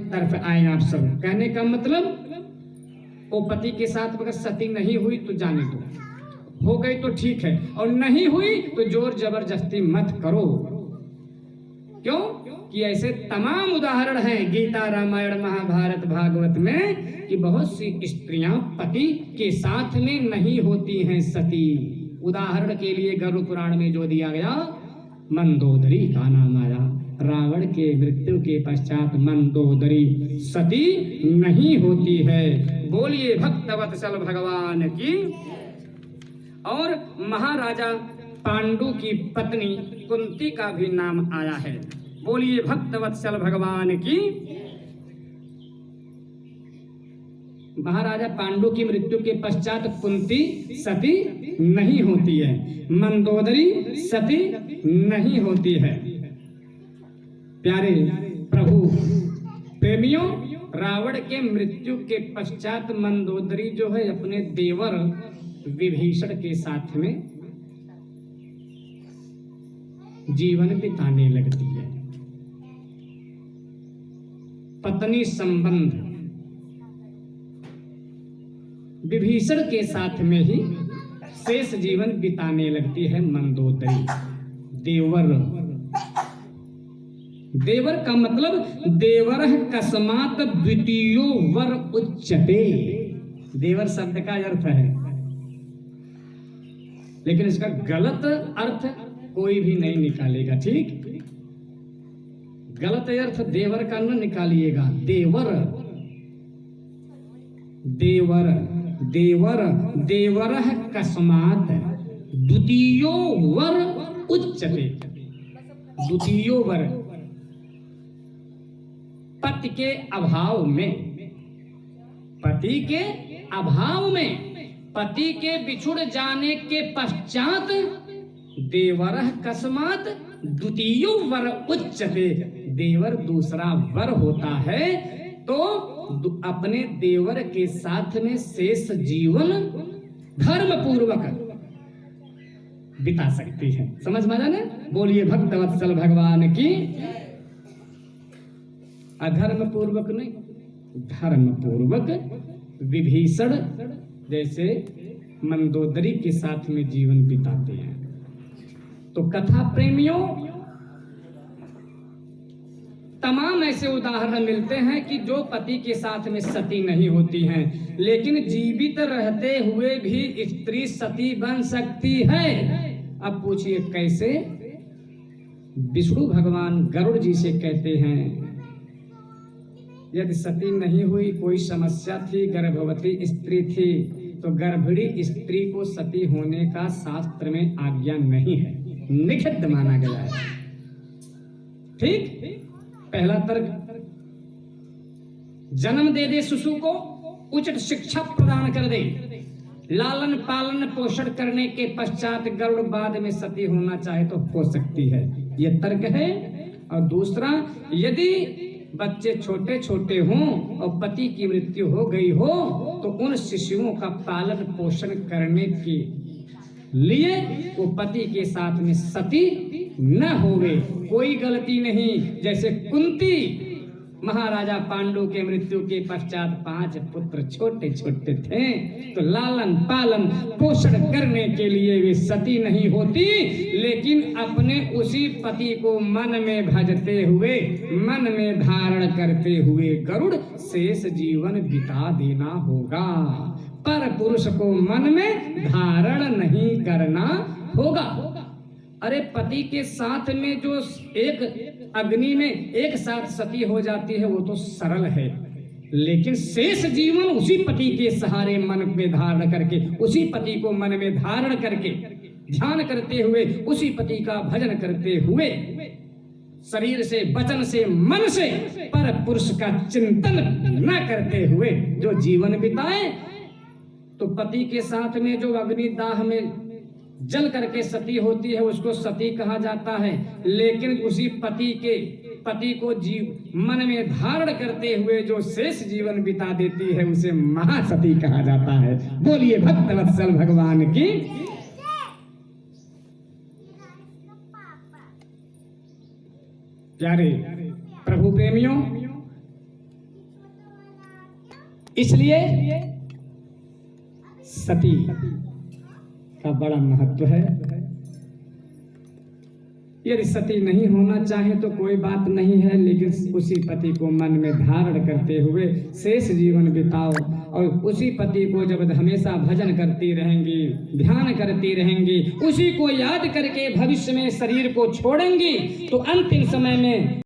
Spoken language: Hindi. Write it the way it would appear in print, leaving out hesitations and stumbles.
तरफ आए आप सब। कहने का मतलब वो पति के साथ अगर सती नहीं हुई तो जाने दो, हो गई तो ठीक है, और नहीं हुई तो जोर जबरदस्ती मत करो। क्यों कि ऐसे तमाम उदाहरण हैं गीता, रामायण, महाभारत, भागवत में कि बहुत सी स्त्रियां पति के साथ में नहीं होती हैं सती। उदाहरण के लिए गरुड़ पुराण में जो दिया गया, मंदोदरी का नाम आया। रावण के मृत्यु के पश्चात मंदोदरी सती नहीं होती है। बोलिए भक्तवत्सल भगवान की। और महाराजा पांडु की पत्नी कुंती का भी नाम आया है। बोलिए भक्तवत्सल भगवान की। महाराजा पांडु की मृत्यु के पश्चात कुंती सती नहीं होती है, मंदोदरी सती नहीं होती है। प्यारे प्रभु प्रेमियों, रावण के मृत्यु के पश्चात मंदोदरी जो है अपने देवर विभीषण के साथ में जीवन बिताने लगती है। पत्नी संबंध विभीषण के साथ में ही शेष जीवन बिताने लगती है मंदोदरी। देवर, देवर का मतलब देवरः कस्मात् द्वितीयो वर उच्यते। देवर शब्द का अर्थ है, लेकिन इसका गलत अर्थ कोई भी नहीं निकालेगा। ठीक, गलत अर्थ देवर का न निकालिएगा। देवर, देवर, देवर, देवरः कस्मात् द्वितीयो वर उच्यते। द्वितीयो वर, पति के अभाव में, पति के अभाव में, पति के बिछुड़ जाने के पश्चात देवरः कस्मात् द्वितीयो वर उच्यते। देवर दूसरा वर होता है तो अपने देवर के साथ में शेष जीवन धर्म पूर्वक बिता सकती है। समझ में आया ना? बोलिए भक्तवत्सल भगवान की। अधर्म पूर्वक नहीं, धर्म पूर्वक विभीषण जैसे मंदोदरी के साथ में जीवन बिताते हैं। तो कथा प्रेमियों, तमाम ऐसे उदाहरण मिलते हैं कि जो पति के साथ में सती नहीं होती हैं, लेकिन जीवित रहते हुए भी स्त्री सती बन सकती है। अब पूछिए कैसे? विष्णु भगवान गरुड़ जी से कहते हैं, यदि सती नहीं हुई, कोई समस्या थी, गर्भवती स्त्री थी, तो गर्भिणी स्त्री को सती होने का शास्त्र में आज्ञा नहीं है, निषिद्ध माना गया है। ठीक, पहला तर्क, जन्म दे दे शिशु को, उचित शिक्षा प्रदान कर दे, लालन पालन पोषण करने के पश्चात गरुड़ बाद में सती होना चाहे तो हो सकती है, यह तर्क है। और दूसरा, यदि बच्चे छोटे छोटे हों और पति की मृत्यु हो गई हो तो उन शिशुओं का पालन पोषण करने के लिए वो पति के साथ में सती न होवे, कोई गलती नहीं। जैसे कुंती महाराजा पांडु के मृत्यु के पश्चात 5 पुत्र छोटे छोटे थे, तो लालन पालन पोषण करने के लिए वे सती नहीं होती, लेकिन अपने उसी पति को मन में भजते हुए, मन में धारण करते हुए गरुड़ शेष जीवन बिता देना होगा। पर पुरुष को मन में धारण नहीं करना होगा। अरे पति के साथ में जो एक अग्नि में एक साथ सती हो जाती है वो तो सरल है, लेकिन शेष जीवन उसी पति के सहारे मन में धारण करके, उसी पति को मन में धारण करके, ध्यान करते हुए, उसी पति का भजन करते हुए, शरीर से, वचन से, मन से पर पुरुष का चिंतन न करते हुए जो जीवन बिताए, तो पति के साथ में जो अग्निदाह में जल करके सती होती है उसको सती कहा जाता है, लेकिन उसी पति को मन में धारण करते हुए जो शेष जीवन बिता देती है उसे महासती कहा जाता है। बोलिए भक्तवत्सल भगवान की। प्यारे प्रभु प्रेमियों, इसलिए सती का बड़ा महत्व है। यदि सती नहीं होना चाहे तो कोई बात नहीं है, लेकिन उसी पति को मन में धारण करते हुए शेष जीवन बिताओ, और उसी पति को जब हमेशा भजन करती रहेंगी, ध्यान करती रहेंगी, उसी को याद करके भविष्य में शरीर को छोड़ेंगी तो अंतिम समय में